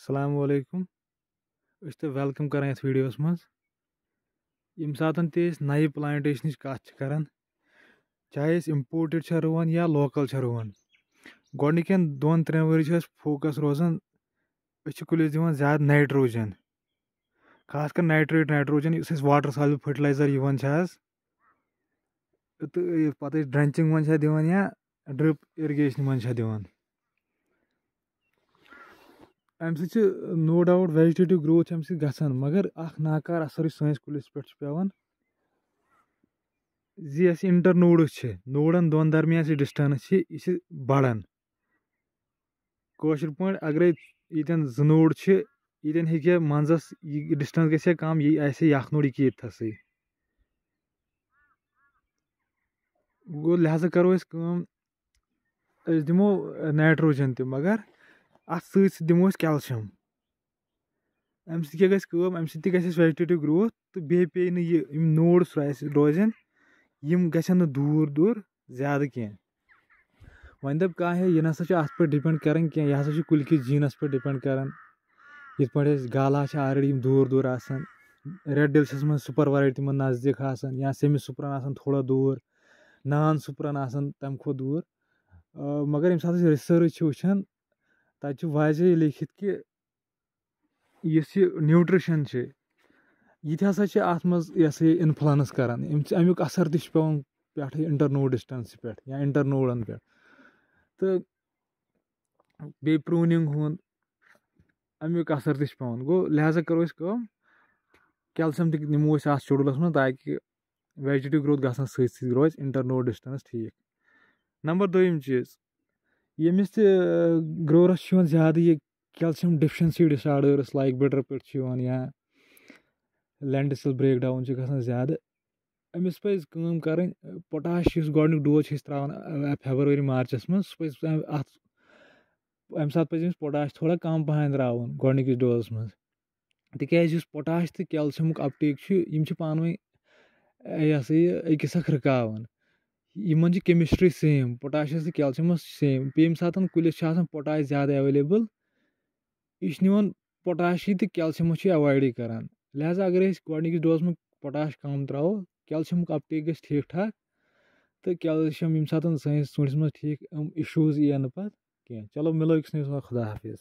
अस्सलाम वालेकुम। अस तो वेलकम कर वीडियोस मज यम सातन ते नए प्लांटेशन कत करान चाहे इम्पोर्टेड रुवान या लोकल रुवान गोडनिकन 2-3 वरी फोकस रोजान कुलिस दिवान ज्यादा नाइट्रोजन खासकर नाइट्रोजन इस वाटर सॉल्युबल फर्टिलाइजर तो पत ड्रेंचिंग मन दिवान या ड्रिप इरिगेशन मन दिवान अम नो डाउट वेजिटेटिव ग्रोथ गसान मगर नाकार असर सैंस कुलिस पे पेवान जी इंटरनोड्स नोडन दोन दरमियान डिस्टेंस यह बढ़ान कोशिर पे अगर यन जो नोड यन हे मंजस डिस्टेंस गया कम यह यख नोड यह इतसै गो लिहाजा करो दिमो नाइट्रोजन ते मगर अत दिमो कैल्शियम अम सत वेजिटेटिव ग्रोथ तो बे पे यम नोड्स रोजन यम गसन दूर दूर ज्यादा कह वन दप कह यह ना अत पे डिपेंड करान कह यह कुल किस जीनस पे डिपेंड करान इत पे गाला ऑलरेडी दूर दूर आसान रेड डिल्स मज सुपर वाइट तिम नजदीक आसान या सेमी सुपरन आसान थोड़ा दूर नॉन सुपरन आसान तम खो दूर मगर यम सात रिसर्च वुचान तत वाजह लिखित कि इस न्यूट्रिशन यह हसा अत मज इन्फ्लुएंस करान अमुक असर तवान पे इंटरनोड डिस्टेंस पे या इंटरनोडन पे तो बे प्रूनिंग हुंद अमुक असर पेवान गो लिहाजा करो कैल्शियम निमो अत शेड्यूलस मज ताकि वेजिटेटिव ग्रोथ गसन सत रोज इंटरनोड डिस्टेंस ठीक। नंबर दोम चीज यमिस ग्रोरस ज्यादा यह calcium deficiency disorders like bitter pit या लेंटिसल ब्रेक डाउन गसान ज्यादा अमिस पज कर पोटाश गोडनिक डोज त्रावान फेब्रुवरी मार्चस मज अम सात पज पोटाश थोड़ा कम पहन त्रावान गोडनिकिस डोजस मज तिकाज पोटाश तो कैल्शियम अपटेक पान वन अकिस रुकावान यमन केमिस्ट्री सेम पोटाशस तो कैल्शियमस सेम पे यम सात कुलिस पोटाश ज्यादा एवेलेबल यह निवान पोटाश तो कैल्शियम एवॉइड करान लिहाजा अगर गोडनिकिस डोजस में पोटाश कम त्रो कैल्शियम अपटेक गि ठीक ठाक तो कैल्शियम यम सात सूंडस मज ठीक इशूज यी ना पे कह चलो मिलो अकिस नयस खुदा हाफिज।